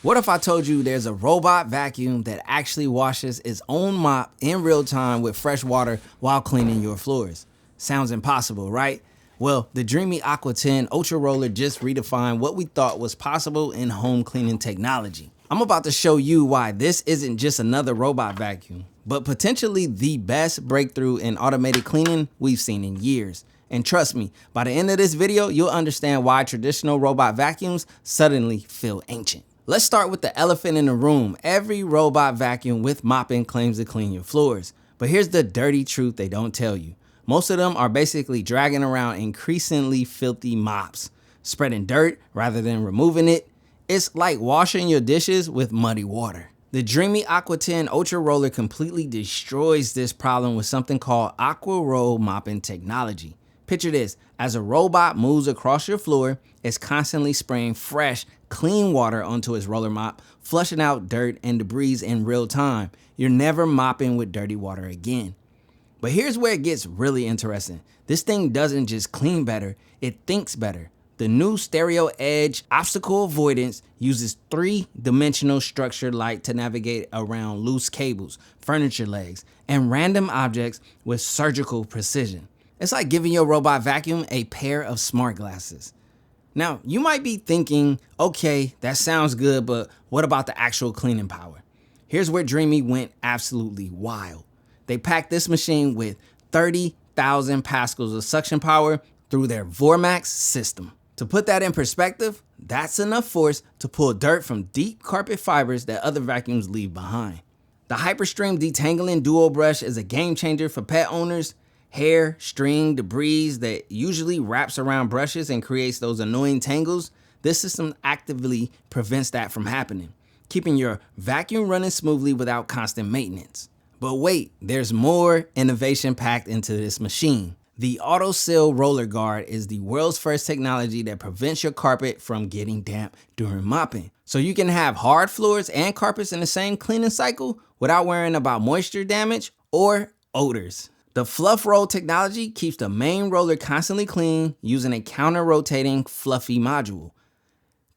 What if I told you there's a robot vacuum that actually washes its own mop in real time with fresh water while cleaning your floors? Sounds impossible, right? Well, the Dreame Aqua Ultra Roller just redefined what we thought was possible in home cleaning technology. I'm about to show you why this isn't just another robot vacuum, but potentially the best breakthrough in automated cleaning we've seen in years. And trust me, by the end of this video, you'll understand why traditional robot vacuums suddenly feel ancient. Let's start with the elephant in the room. Every robot vacuum with mopping claims to clean your floors. But here's the dirty truth they don't tell you. Most of them are basically dragging around increasingly filthy mops, spreading dirt rather than removing it. It's like washing your dishes with muddy water. The Dreame Aqua Ultra Roller completely destroys this problem with something called Aqua Roll mopping technology. Picture this, as a robot moves across your floor, it's constantly spraying fresh, clean water onto its roller mop, flushing out dirt and debris in real time. You're never mopping with dirty water again. But here's where it gets really interesting. This thing doesn't just clean better, it thinks better. The new stereo edge obstacle avoidance uses three-dimensional structured light to navigate around loose cables, furniture legs, and random objects with surgical precision. It's like giving your robot vacuum a pair of smart glasses. Now, you might be thinking, okay, that sounds good, but what about the actual cleaning power? Here's where Dreame went absolutely wild. They packed this machine with 30,000 pascals of suction power through their Vormax system. To put that in perspective, that's enough force to pull dirt from deep carpet fibers that other vacuums leave behind. The Hyperstream Detangling Duo Brush is a game changer for pet owners. Hair, string, debris that usually wraps around brushes and creates those annoying tangles, this system actively prevents that from happening, keeping your vacuum running smoothly without constant maintenance. But wait, there's more innovation packed into this machine. The Auto Seal Roller Guard is the world's first technology that prevents your carpet from getting damp during mopping. So you can have hard floors and carpets in the same cleaning cycle without worrying about moisture damage or odors. The Fluff Roll technology keeps the main roller constantly clean using a counter-rotating fluffy module.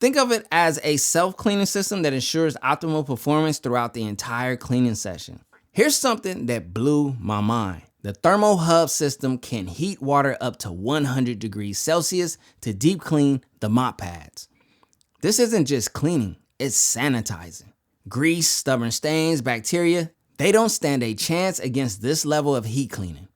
Think of it as a self-cleaning system that ensures optimal performance throughout the entire cleaning session. Here's something that blew my mind. The Thermo Hub system can heat water up to 100 degrees Celsius to deep clean the mop pads. This isn't just cleaning, it's sanitizing. Grease, stubborn stains, bacteria, they don't stand a chance against this level of heat cleaning.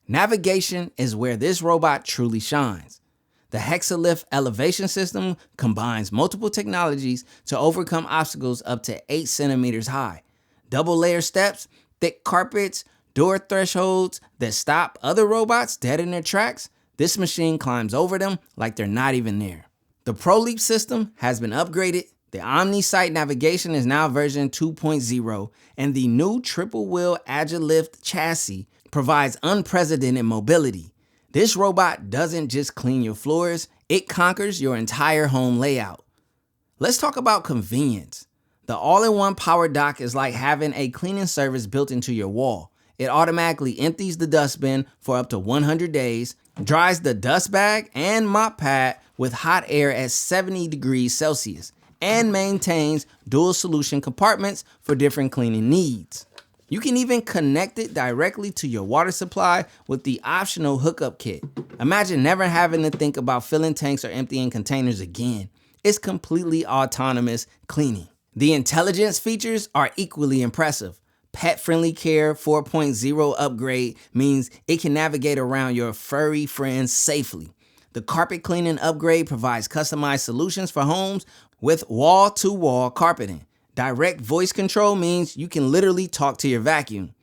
Navigation is where this robot truly shines. The Hexalift elevation system combines multiple technologies to overcome obstacles up to 8 centimeters high. Double layer steps, thick carpets, door thresholds that stop other robots dead in their tracks. This machine climbs over them like they're not even there. The ProLeap system has been upgraded. The OmniSight navigation is now version 2.0, and the new triple wheel Agilift chassis provides unprecedented mobility. This robot doesn't just clean your floors, it conquers your entire home layout. Let's talk about convenience. The all-in-one power dock is like having a cleaning service built into your wall. It automatically empties the dustbin for up to 100 days, dries the dust bag and mop pad with hot air at 70 degrees Celsius, and maintains dual solution compartments for different cleaning needs. You can even connect it directly to your water supply with the optional hookup kit. Imagine never having to think about filling tanks or emptying containers again. It's completely autonomous cleaning. The intelligence features are equally impressive. Pet-friendly care 4.0 upgrade means it can navigate around your furry friends safely. The carpet cleaning upgrade provides customized solutions for homes with wall-to-wall carpeting. Direct voice control means you can literally talk to your vacuum.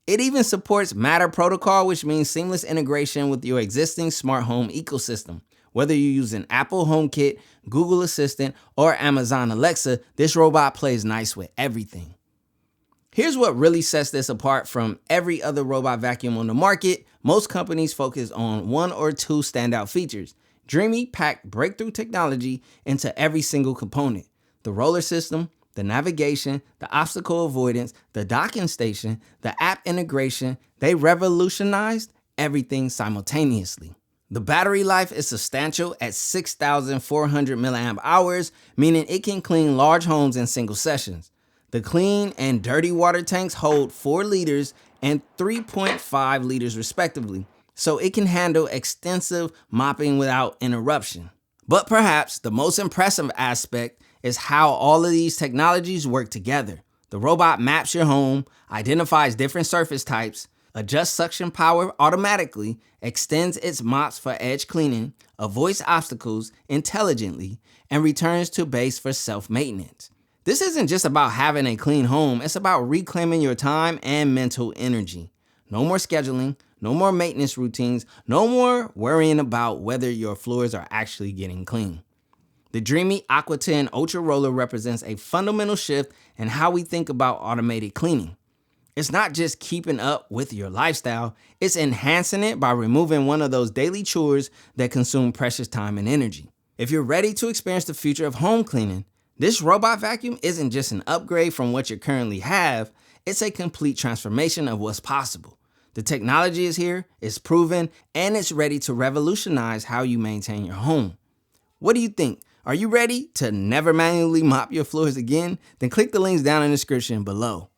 It even supports Matter protocol, which means seamless integration with your existing smart home ecosystem. Whether you use an Apple HomeKit, Google Assistant, or Amazon Alexa, this robot plays nice with everything. Here's what really sets this apart from every other robot vacuum on the market. Most companies focus on one or two standout features. Dreame packed breakthrough technology into every single component. The roller system, the navigation, the obstacle avoidance, the docking station, the app integration, they revolutionized everything simultaneously. The battery life is substantial at 6,400 milliamp hours, meaning it can clean large homes in single sessions. The clean and dirty water tanks hold 4 liters and 3.5 liters respectively, so it can handle extensive mopping without interruption. But perhaps the most impressive aspect is how all of these technologies work together. The robot maps your home, identifies different surface types, adjusts suction power automatically, extends its mops for edge cleaning, avoids obstacles intelligently, and returns to base for self-maintenance. This isn't just about having a clean home, it's about reclaiming your time and mental energy. No more scheduling, no more maintenance routines, no more worrying about whether your floors are actually getting clean. The Dreame Aqua Ultra Roller represents a fundamental shift in how we think about automated cleaning. It's not just keeping up with your lifestyle, it's enhancing it by removing one of those daily chores that consume precious time and energy. If you're ready to experience the future of home cleaning, this robot vacuum isn't just an upgrade from what you currently have, it's a complete transformation of what's possible. The technology is here, it's proven, and it's ready to revolutionize how you maintain your home. What do you think? Are you ready to never manually mop your floors again? Then click the links down in the description below.